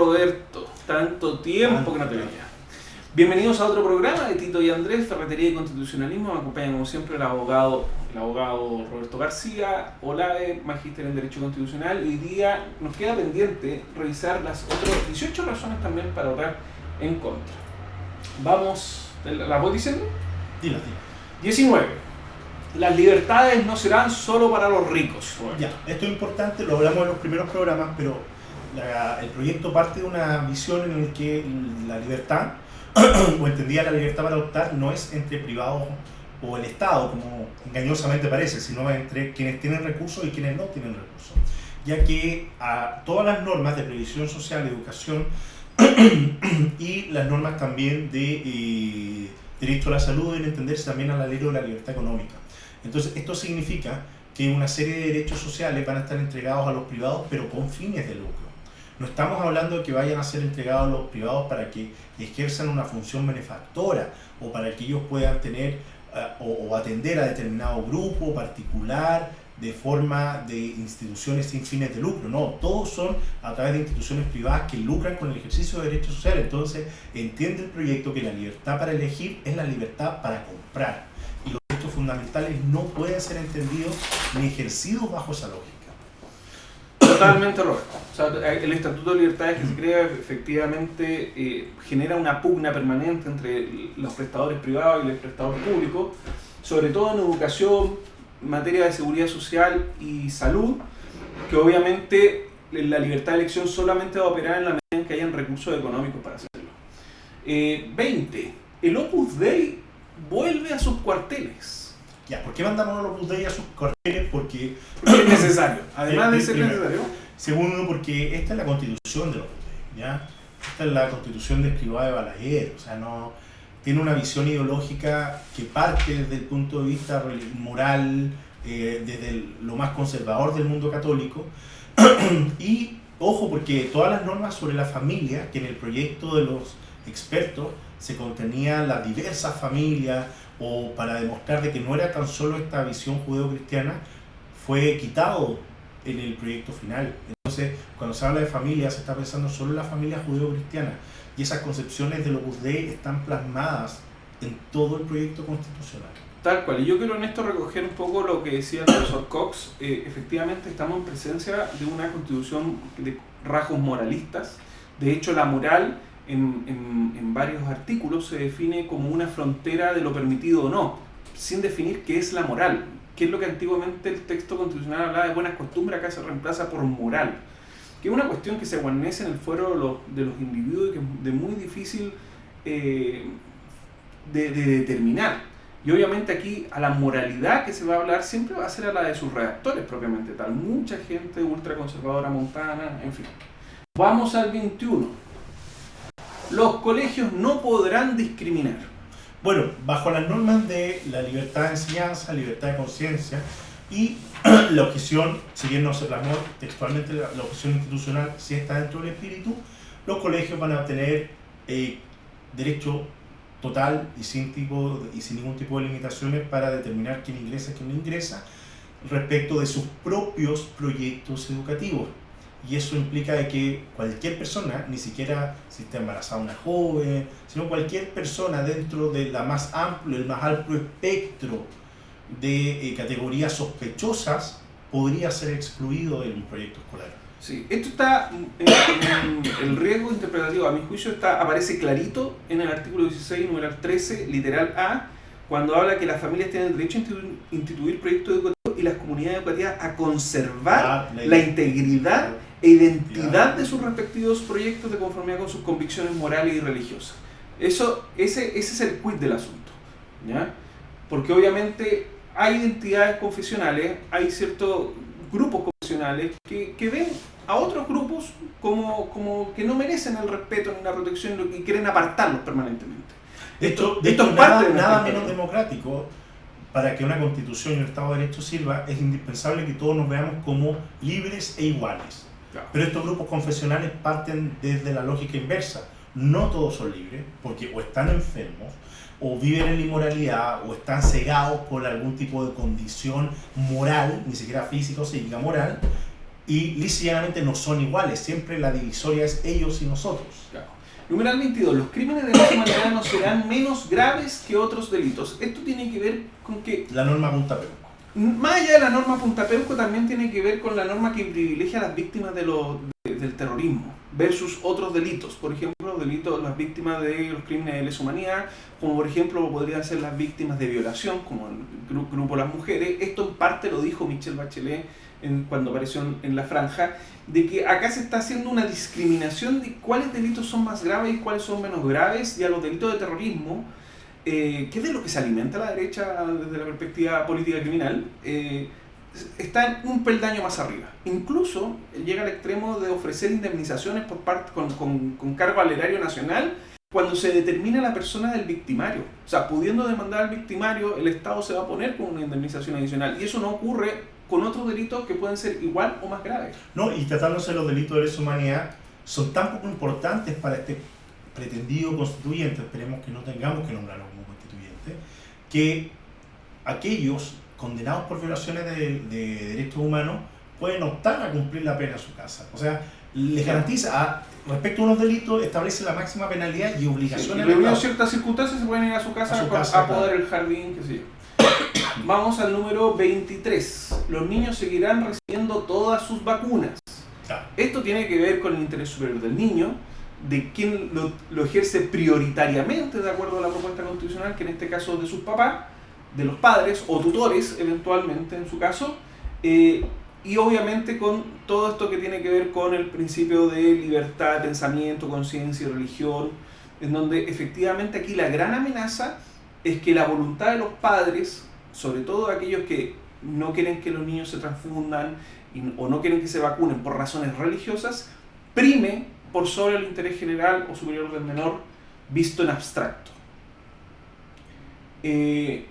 Roberto, tanto tiempo que no te veía. Bienvenidos a otro programa de Tito y Andrés, Ferretería y Constitucionalismo. Me acompaña como siempre el abogado Roberto García, OLAE, magíster en Derecho Constitucional. Hoy día nos queda pendiente revisar las otras 18 razones también para votar en contra. Vamos, ¿las voy diciendo? Dila. 19. Las libertades no serán solo para los ricos. Ya, esto es importante, lo hablamos en los primeros programas, pero el proyecto parte de una visión en la que la libertad, o entendía la libertad para adoptar, no es entre privados o el Estado, como engañosamente parece, sino entre quienes tienen recursos y quienes no tienen recursos. Ya que a todas las normas de previsión social, educación y las normas también de derecho a la salud deben entenderse también al alero de la libertad económica. Entonces, esto significa que una serie de derechos sociales van a estar entregados a los privados, pero con fines de lucro. No estamos hablando de que vayan a ser entregados a los privados para que ejerzan una función benefactora o para que ellos puedan tener o atender a determinado grupo particular de forma de instituciones sin fines de lucro. No, todos son a través de instituciones privadas que lucran con el ejercicio de derechos sociales. Entonces, entiende el proyecto que la libertad para elegir es la libertad para comprar. Fundamentales no pueden ser entendidos ni ejercidos bajo esa lógica. Totalmente, Roberto. O sea, el Estatuto de Libertades que se crea efectivamente genera una pugna permanente entre los prestadores privados y los prestadores públicos, sobre todo en educación, materia de seguridad social y salud, que obviamente la libertad de elección solamente va a operar en la medida en que hayan recursos económicos para hacerlo. 20. El Opus Dei vuelve a sus cuarteles. Ya, ¿por qué mandamos a los Opus Dei a sus cuarteles? Porque es necesario, además de ser necesario. Segundo, porque esta es la constitución de los Opus Dei, ¿ya? Esta es la constitución de Escrivá de Balaguer, o sea, no tiene una visión ideológica que parte desde el punto de vista moral, desde lo más conservador del mundo católico, y ojo, porque todas las normas sobre la familia, que en el proyecto de los expertos se contenían las diversas familias, o para demostrar de que no era tan solo esta visión judeo-cristiana, fue quitado en el proyecto final. Entonces, cuando se habla de familia, se está pensando solo en la familia judeo-cristiana, y esas concepciones del Opus Dei están plasmadas en todo el proyecto constitucional. Tal cual, y yo quiero en esto recoger un poco lo que decía el profesor Cox. Efectivamente estamos en presencia de una constitución de rasgos moralistas. De hecho, la moral en varios artículos se define como una frontera de lo permitido o no, sin definir qué es la moral, que es lo que antiguamente el texto constitucional hablaba de buenas costumbres, acá se reemplaza por moral, que es una cuestión que se guarnece en el fuero de los individuos y que es de muy difícil de determinar. Y obviamente aquí a la moralidad que se va a hablar siempre va a ser a la de sus redactores propiamente tal, mucha gente ultraconservadora montana, en fin. Vamos al 21. Los colegios no podrán discriminar. Bueno, bajo las normas de la libertad de enseñanza, libertad de conciencia y la objeción, si bien no se plasmó textualmente la objeción institucional, sí está dentro del espíritu, los colegios van a tener derecho total y sin ningún tipo de limitaciones para determinar quién ingresa y quién no ingresa respecto de sus propios proyectos educativos. Y eso implica de que cualquier persona, ni siquiera si está embarazada una joven, sino cualquier persona dentro de el más amplio espectro de categorías sospechosas, podría ser excluido de un proyecto escolar. Sí, esto está en el riesgo interpretativo, a mi juicio aparece clarito en el artículo 16, numeral 13, literal A, cuando habla que las familias tienen el derecho a instituir proyectos educativos y las comunidades educativas a conservar la integridad e identidad de sus respectivos proyectos de conformidad con sus convicciones morales y religiosas. Ese es el quid del asunto, ¿ya? Porque obviamente hay identidades confesionales, hay ciertos grupos confesionales que ven a otros grupos como que no merecen el respeto ni la protección y quieren apartarlos permanentemente. De hecho nada menos democrático. Para que una constitución y un Estado de Derecho sirva, es indispensable que todos nos veamos como libres e iguales. Claro. Pero estos grupos confesionales parten desde la lógica inversa. No todos son libres, porque o están enfermos, o viven en la inmoralidad, o están cegados por algún tipo de condición moral, ni siquiera física o psíquica, moral, y lisa y llanamente no son iguales, siempre la divisoria es ellos y nosotros. Claro. Numeral 22. Los crímenes de lesa humanidad no serán menos graves que otros delitos. Esto tiene que ver con que, La norma Punta Peuco. más allá de la norma Punta Peuco, también tiene que ver con la norma que privilegia a las víctimas del terrorismo versus otros delitos. Por ejemplo, las víctimas de los crímenes de lesa humanidad, como por ejemplo podrían ser las víctimas de violación, como el grupo Las Mujeres. Esto en parte lo dijo Michelle Bachelet cuando apareció en la franja, de que acá se está haciendo una discriminación de cuáles delitos son más graves y cuáles son menos graves, y a los delitos de terrorismo, que es de lo que se alimenta la derecha desde la perspectiva política criminal, está en un peldaño más arriba. Incluso llega al extremo de ofrecer indemnizaciones con cargo al erario nacional cuando se determina la persona del victimario. O sea, pudiendo demandar al victimario, el Estado se va a poner con una indemnización adicional. Y eso no ocurre con otros delitos que pueden ser igual o más graves. No, y tratándose de los delitos de lesa humanidad, son tan poco importantes para este pretendido constituyente, esperemos que no tengamos que nombrarlo como constituyente, que aquellos condenados por violaciones de derechos humanos pueden optar a cumplir la pena en su casa. O sea, les garantiza, respecto a unos delitos, establece la máxima penalidad y obligaciones. Sí, y en ciertas circunstancias se pueden ir a su casa a poder el jardín, qué sé yo. Vamos al número 23. Los niños seguirán recibiendo todas sus vacunas. Claro. Esto tiene que ver con el interés superior del niño, de quien lo ejerce prioritariamente de acuerdo a la propuesta constitucional, que en este caso es de sus papás, de los padres o tutores eventualmente en su caso, y obviamente con todo esto que tiene que ver con el principio de libertad de pensamiento, conciencia y religión, en donde efectivamente aquí la gran amenaza es que la voluntad de los padres, sobre todo aquellos que no quieren que los niños se transfundan o no quieren que se vacunen por razones religiosas, prime por sobre el interés general o superior del menor visto en abstracto.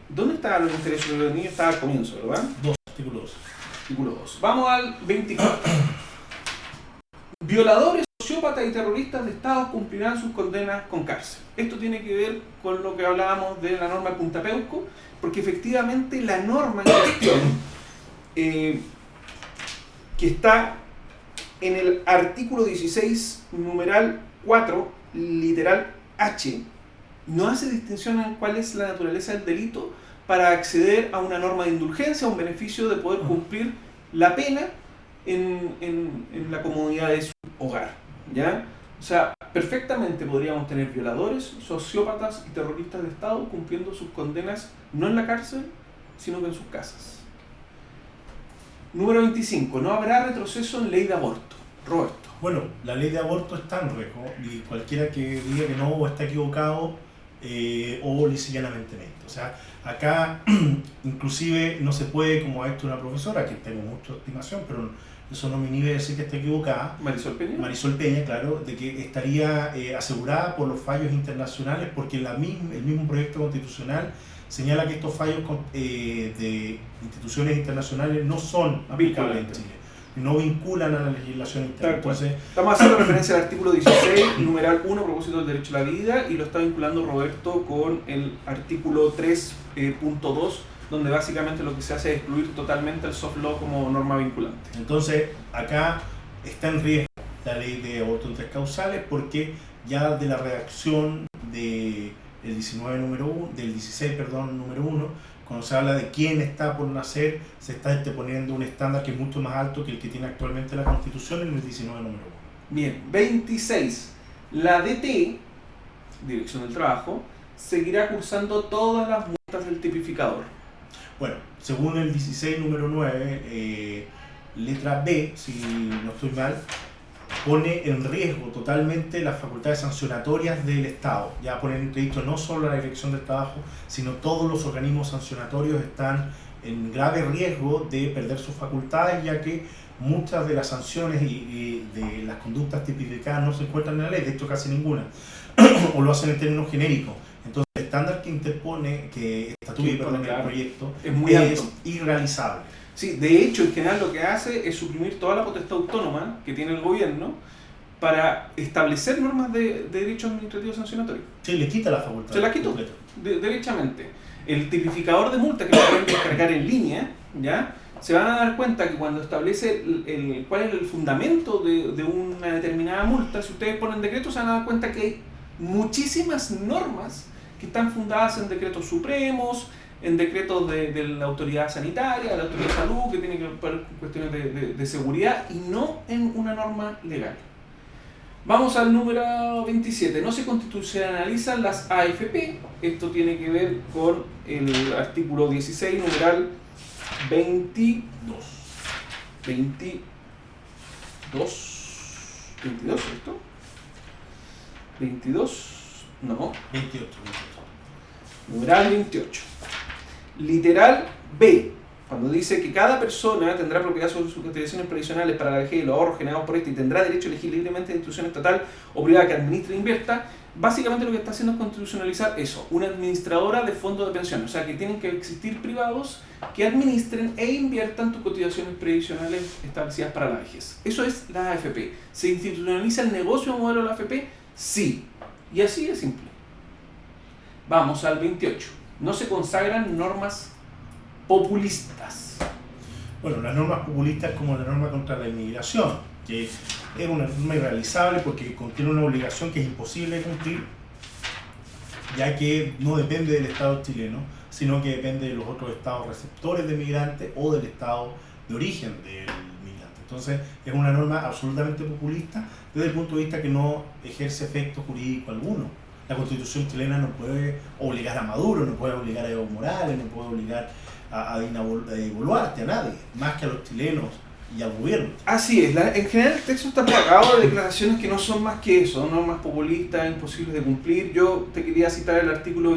¿Dónde estaban los intereses superiores del niño? Estaba al comienzo, ¿verdad? Artículo 2. Artículo 2. Vamos al 24. Violadores, sociópatas y terroristas de Estado cumplirán sus condenas con cárcel. Esto tiene que ver con lo que hablábamos de la norma Punta Peuco, porque efectivamente la norma en cuestión, que está en el artículo 16, numeral 4, literal H, no hace distinción en cuál es la naturaleza del delito para acceder a una norma de indulgencia, a un beneficio de poder cumplir la pena en la comodidad de su hogar, ¿ya? O sea, perfectamente podríamos tener violadores, sociópatas y terroristas de Estado cumpliendo sus condenas no en la cárcel, sino que en sus casas. Número 25. No habrá retroceso en ley de aborto. Roberto. Bueno, la ley de aborto está en riesgo y cualquiera que diga que no o está equivocado o lisa y llanamente miente. O sea, acá inclusive no se puede, como ha hecho una profesora, que tengo mucha estimación, pero eso no me inhibe decir que está equivocada. Marisol Peña. Marisol Peña, claro, de que estaría asegurada por los fallos internacionales, porque el mismo proyecto constitucional señala que estos fallos de instituciones internacionales no son aplicables en Chile, no vinculan a la legislación interna. Entonces, estamos haciendo referencia al artículo 16, numeral 1, propósito del derecho a la vida, y lo está vinculando Roberto con el artículo 3.2, donde básicamente lo que se hace es excluir totalmente el soft law como norma vinculante. Entonces, acá está en riesgo la ley de aborto en 3 causales, porque ya de la redacción del 16, número 1, cuando se habla de quién está por nacer, se está poniendo un estándar que es mucho más alto que el que tiene actualmente la Constitución en el 19, número 1. Bien, 26. La DT, Dirección del Trabajo, seguirá cursando todas las multas del tipificador. Bueno, según el 16, número 9, letra B, si no estoy mal, pone en riesgo totalmente las facultades sancionatorias del Estado. Ya pone en entredicho no solo la Dirección del Trabajo, sino todos los organismos sancionatorios están en grave riesgo de perder sus facultades, ya que muchas de las sanciones y de las conductas tipificadas no se encuentran en la ley, de hecho casi ninguna, o lo hacen en términos genéricos. Entonces el estándar que interpone, que estatúe el proyecto, es muy alto, irrealizable. Sí, de hecho, en general lo que hace es suprimir toda la potestad autónoma que tiene el gobierno para establecer normas de derecho administrativo sancionatorio. Sí, le quita la facultad. Se la quitó, derechamente. El tipificador de multas que lo pueden descargar en línea, ¿ya? se van a dar cuenta que cuando establece cuál es el fundamento de una determinada multa, si ustedes ponen decreto, se van a dar cuenta que hay muchísimas normas que están fundadas en decretos supremos, en decretos de la autoridad sanitaria, de la autoridad de salud, que tienen que ver con cuestiones de seguridad y no en una norma legal. Vamos al número 27. No se constitucionalizan las AFP. Esto tiene que ver con el artículo 16, numeral 22. 22, ¿cierto? 22, no. 28. Numeral 28. Literal B. Cuando dice que cada persona tendrá propiedad sobre sus cotizaciones previsionales para la vejez y los ahorros generados por este y tendrá derecho a elegir libremente de institución estatal o privada que administre e invierta, básicamente lo que está haciendo es constitucionalizar eso, una administradora de fondos de pensión. O sea que tienen que existir privados que administren e inviertan tus cotizaciones previsionales establecidas para la vejez. Eso es la AFP. ¿Se institucionaliza el negocio o modelo de la AFP? Sí. Y así de simple. Vamos al 28. No se consagran normas populistas. Bueno, las normas populistas como la norma contra la inmigración, que es una norma irrealizable porque contiene una obligación que es imposible de cumplir, ya que no depende del Estado chileno, sino que depende de los otros estados receptores de migrantes o del estado de origen del migrante. Entonces, es una norma absolutamente populista desde el punto de vista que no ejerce efecto jurídico alguno. La Constitución chilena no puede obligar a Maduro, no puede obligar a Evo Morales, no puede obligar a Dina Boluarte, a nadie, más que a los chilenos y al gobierno. Así es, en general el texto está plagado de declaraciones que no son más que eso, normas populistas, imposibles de cumplir. Yo te quería citar el artículo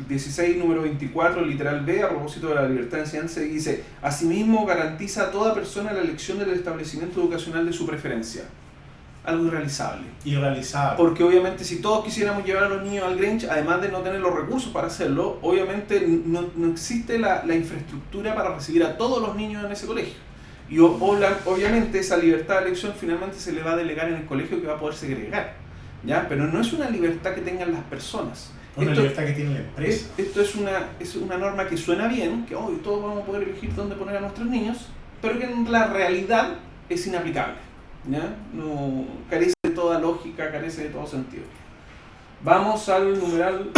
16, número 24, literal B, a propósito de la libertad de enseñanza, y dice: asimismo garantiza a toda persona la elección del establecimiento educacional de su preferencia. Algo irrealizable. Irrealizable. Porque obviamente si todos quisiéramos llevar a los niños al Grange, además de no tener los recursos para hacerlo, obviamente no existe la infraestructura para recibir a todos los niños en ese colegio. Y obviamente esa libertad de elección finalmente se le va a delegar en el colegio que va a poder segregar, ¿ya? Pero no es una libertad que tengan las personas. Es una libertad que tiene la empresa. Esto es una norma que suena bien, que hoy todos vamos a poder elegir dónde poner a nuestros niños, pero que en la realidad es inaplicable. ¿Ya? No, carece de toda lógica, carece de todo sentido. Vamos al numeral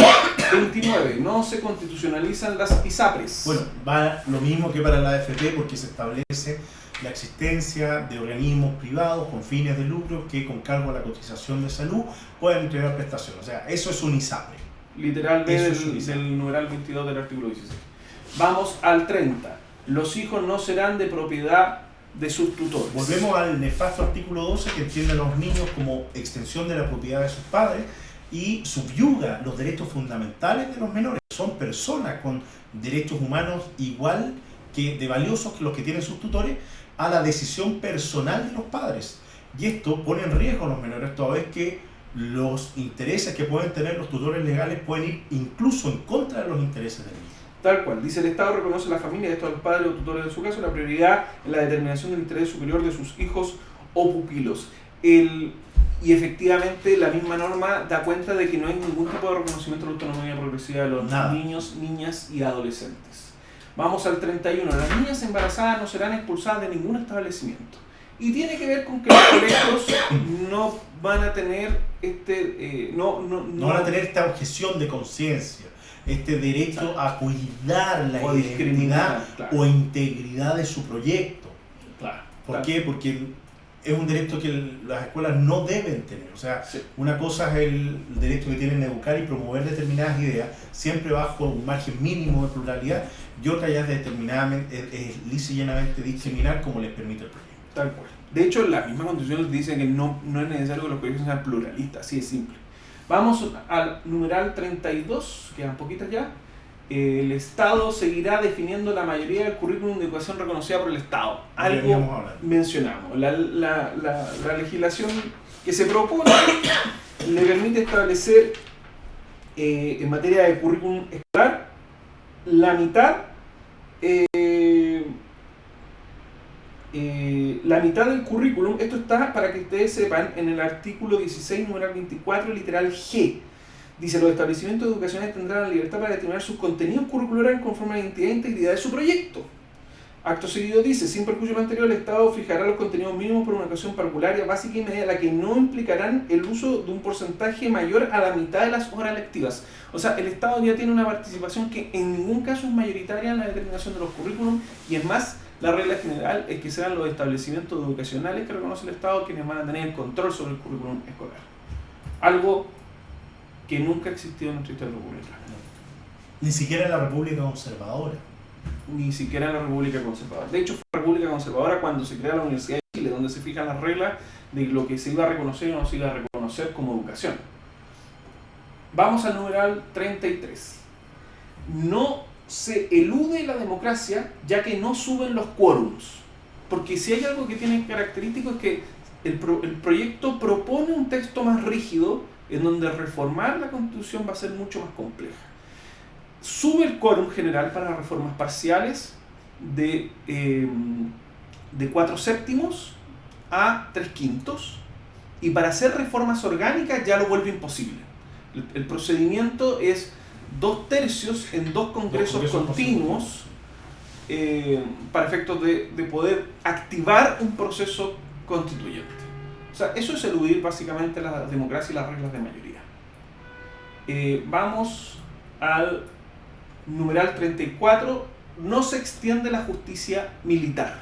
29. No se constitucionalizan las ISAPRES. Bueno, va lo mismo que para la AFP porque se establece la existencia de organismos privados con fines de lucro que con cargo a la cotización de salud pueden entregar prestaciones. O sea, eso es un ISAPRE. Literal B del numeral 22 del artículo 16. Vamos al 30. Los hijos no serán de propiedad de sus tutores. Volvemos al nefasto artículo 12 que entiende a los niños como extensión de la propiedad de sus padres y subyuga los derechos fundamentales de los menores. Son personas con derechos humanos igual que de valiosos que los que tienen sus tutores a la decisión personal de los padres. Y esto pone en riesgo a los menores toda vez que los intereses que pueden tener los tutores legales pueden ir incluso en contra de los intereses del niño. Tal cual. Dice: el Estado reconoce a la familia, esto a los padres o tutores en su caso, la prioridad en la determinación del interés superior de sus hijos o pupilos. Y efectivamente la misma norma da cuenta de que no hay ningún tipo de reconocimiento de la autonomía progresiva de los niños, niñas y adolescentes. Vamos al 31. Las niñas embarazadas no serán expulsadas de ningún establecimiento. Y tiene que ver con que los colegios no van a tener no van a tener esta objeción de conciencia, este derecho a cuidar la identidad o integridad de su proyecto. ¿Por qué? Porque es un derecho que las escuelas no deben tener. O sea, una cosa es el derecho que tienen a educar y promover determinadas ideas, siempre bajo un margen mínimo de pluralidad, y otra ya es lisa y llanamente discriminar como les permite el proyecto. Tal cual. De hecho, la misma Constitución dice que no es necesario que los colegios sean pluralistas, así de simple. Vamos al numeral 32, quedan poquitas ya. El Estado seguirá definiendo la mayoría del currículum de educación reconocida por el Estado. Algo mencionamos. La legislación que se propone le permite establecer en materia de currículum escolar la mitad del currículum. Esto está, para que ustedes sepan, en el artículo 16, numeral 24, literal G. Dice: los establecimientos educacionales tendrán la libertad para determinar sus contenidos curriculares conforme a la identidad e integridad de su proyecto. Acto seguido dice, sin perjuicio de lo anterior, el Estado fijará los contenidos mínimos por una ocasión parvularia, básica y media, la que no implicarán el uso de un porcentaje mayor a la mitad de las horas lectivas. O sea, el Estado ya tiene una participación que en ningún caso es mayoritaria en la determinación de los currículum, y es más, la regla general es que serán los establecimientos educacionales que reconoce el Estado quienes van a tener el control sobre el currículum escolar. Algo que nunca ha existido en nuestra historia republicana. Ni siquiera en la República Conservadora. Ni siquiera en la República Conservadora. De hecho, fue la República Conservadora cuando se crea la Universidad de Chile, donde se fijan las reglas de lo que se iba a reconocer y no se iba a reconocer como educación. Vamos al numeral 33. No se elude la democracia ya que no suben los quórums. Porque si hay algo que tiene característico es que el proyecto propone un texto más rígido en donde reformar la Constitución va a ser mucho más compleja. Sube el quórum general para reformas parciales de 4/7 a 3/5, y para hacer reformas orgánicas ya lo vuelve imposible. El procedimiento es 2/3 en 2 congresos continuos para efectos de poder activar un proceso constituyente. O sea, eso es eludir básicamente la democracia y las reglas de mayoría. Vamos al numeral 34, no se extiende la justicia militar.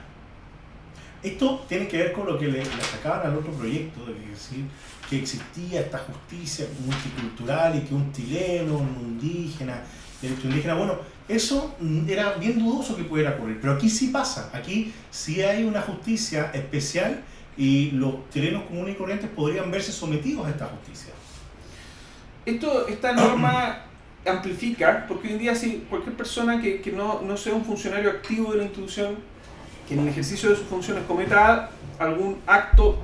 Esto tiene que ver con lo que le sacaban al otro proyecto, de decir que existía esta justicia multicultural y que un chileno, un indígena, derecho indígena, bueno, eso era bien dudoso que pudiera ocurrir, pero aquí sí pasa, aquí sí hay una justicia especial y los chilenos comunes y corrientes podrían verse sometidos a esta justicia. Esta norma amplifica, porque hoy en día si cualquier persona que no sea un funcionario activo de la institución, que en el ejercicio de sus funciones cometa algún acto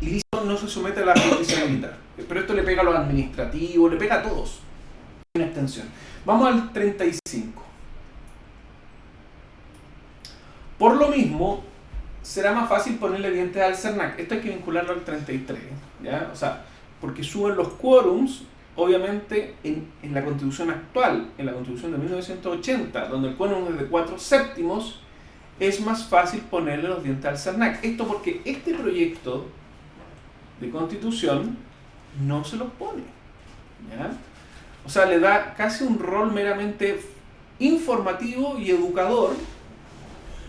ilícito, no se somete a la justicia militar. Pero esto le pega a los administrativos, le pega a todos. Una extensión. Vamos al 35. Por lo mismo, será más fácil ponerle dientes al CERNAC. Esto hay que vincularlo al 33, ¿ya? O sea, porque suben los quórums. Obviamente en la Constitución actual, en la Constitución de 1980, donde el quórum es de 4/7, es más fácil ponerle los dientes al CERNAC. Esto porque este proyecto de Constitución no se los pone, ¿ya? O sea, le da casi un rol meramente informativo y educador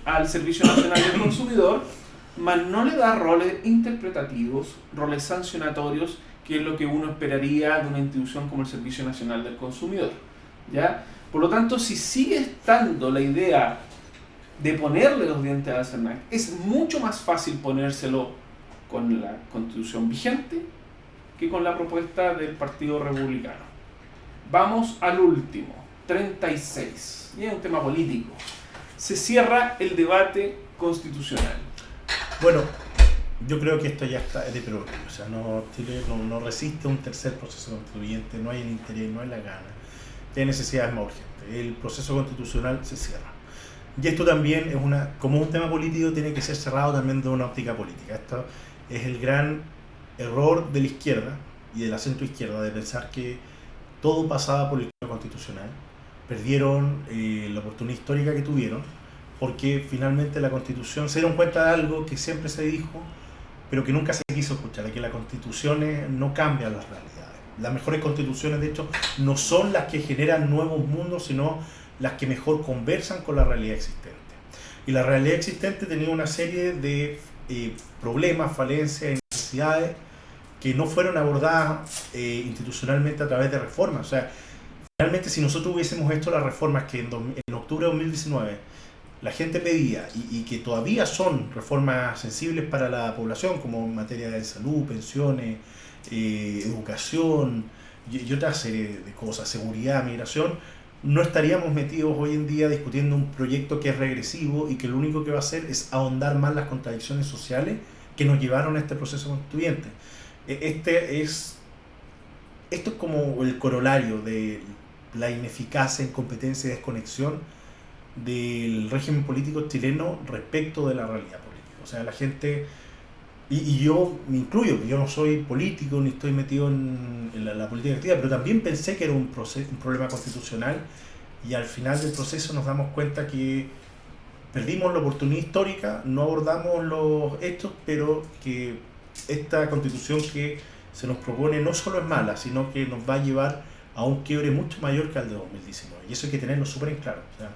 al Servicio Nacional del Consumidor, mas no le da roles interpretativos, roles sancionatorios, que es lo que uno esperaría de una institución como el Servicio Nacional del Consumidor, ¿ya? Por lo tanto, si sigue estando la idea de ponerle los dientes al CERNAC, es mucho más fácil ponérselo con la Constitución vigente que con la propuesta del Partido Republicano. Vamos al último, 36, y es un tema político. Se cierra el debate constitucional. Bueno, yo creo que esto ya está de perogrullo, o sea, Chile no resiste un tercer proceso constituyente, no hay el interés, no hay la gana, hay necesidades más urgentes. El proceso constitucional se cierra. Y esto también es como un tema político, tiene que ser cerrado también de una óptica política. Esto es el gran error de la izquierda y de la centroizquierda de pensar que todo pasaba por el Código Constitucional. Perdieron la oportunidad histórica que tuvieron, porque finalmente la Constitución se dieron cuenta de algo que siempre se dijo, pero que nunca se quiso escuchar, de que las constituciones no cambian las realidades. Las mejores constituciones, de hecho, no son las que generan nuevos mundos, sino las que mejor conversan con la realidad existente. Y la realidad existente tenía una serie de problemas, falencias y necesidades que no fueron abordadas institucionalmente a través de reformas. O sea, realmente si nosotros hubiésemos hecho las reformas que en octubre de 2019 la gente pedía y que todavía son reformas sensibles para la población, como en materia de salud, pensiones, educación y otra serie de cosas, seguridad, migración, no estaríamos metidos hoy en día discutiendo un proyecto que es regresivo y que lo único que va a hacer es ahondar más las contradicciones sociales que nos llevaron a este proceso constituyente. Esto es como el corolario de la ineficacia, incompetencia y desconexión del régimen político chileno respecto de la realidad política. O sea, la gente, y yo me incluyo, yo no soy político ni estoy metido en la política activa, pero también pensé que era un problema constitucional, y al final del proceso nos damos cuenta que perdimos la oportunidad histórica, no abordamos los hechos, pero que esta constitución que se nos propone no solo es mala, sino que nos va a llevar a un quiebre mucho mayor que el de 2019. Y eso hay que tenerlo súper en claro. O sea,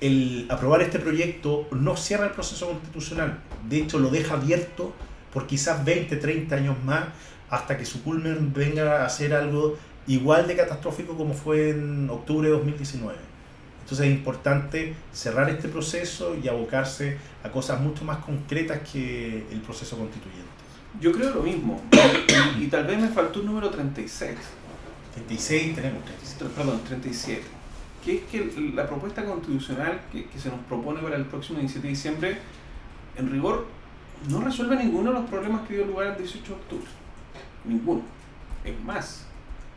el aprobar este proyecto no cierra el proceso constitucional, de hecho lo deja abierto por quizás 20, 30 años más, hasta que su culmen venga a ser algo igual de catastrófico como fue en octubre de 2019. Entonces es importante cerrar este proceso y abocarse a cosas mucho más concretas que el proceso constituyente. Yo creo lo mismo, y tal vez me faltó un número 36. 36 tenemos 37. Perdón, 37. Que es que la propuesta constitucional que se nos propone para el próximo 17 de diciembre, en rigor, no resuelve ninguno de los problemas que dio lugar el 18 de octubre. Ninguno. Es más,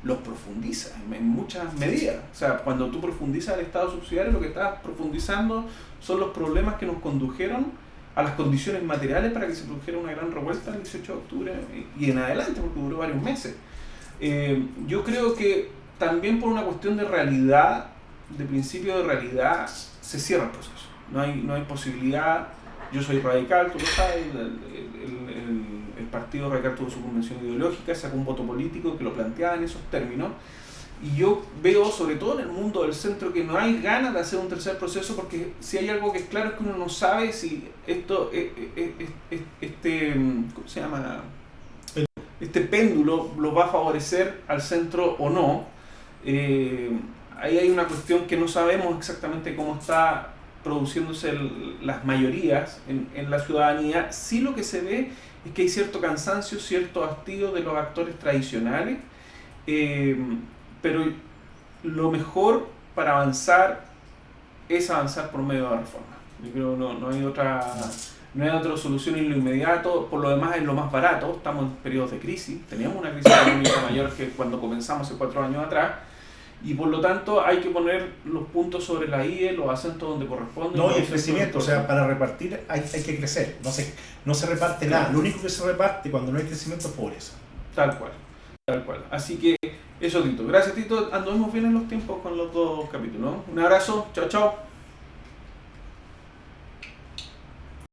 los profundiza en muchas medidas. O sea, cuando tú profundizas el Estado subsidiario, lo que estás profundizando son los problemas que nos condujeron a las condiciones materiales para que se produjera una gran revuelta el 18 de octubre y en adelante, porque duró varios meses. Yo creo que también por una cuestión de realidad, de principio de realidad, se cierra el proceso. No hay posibilidad. Yo soy radical, tú lo sabes, el Partido Radical tuvo su convención ideológica, sacó un voto político que lo planteaba en esos términos, y yo veo, sobre todo en el mundo del centro, que no hay ganas de hacer un tercer proceso, porque si hay algo que es claro es que uno no sabe si esto, ¿cómo se llama? Este péndulo lo va a favorecer al centro o no. Ahí hay una cuestión que no sabemos exactamente cómo está produciéndose las mayorías en la ciudadanía. Sí, lo que se ve es que hay cierto cansancio, cierto hastío de los actores tradicionales, pero lo mejor para avanzar es avanzar por medio de la reforma. Yo creo que no hay otra solución en lo inmediato. Por lo demás es lo más barato. Estamos en periodos de crisis, teníamos una crisis económica mayor que cuando comenzamos hace 4 años atrás, y por lo tanto hay que poner los puntos sobre la IE, los acentos donde corresponden. No, y el crecimiento, o sea, para repartir hay que crecer, no se reparte nada, lo único que se reparte cuando no hay crecimiento es pobreza. Tal cual. Así que eso, Tito. Gracias, Tito. Anduvimos bien en los tiempos con los 2 capítulos, ¿no? Un abrazo, chao, chao.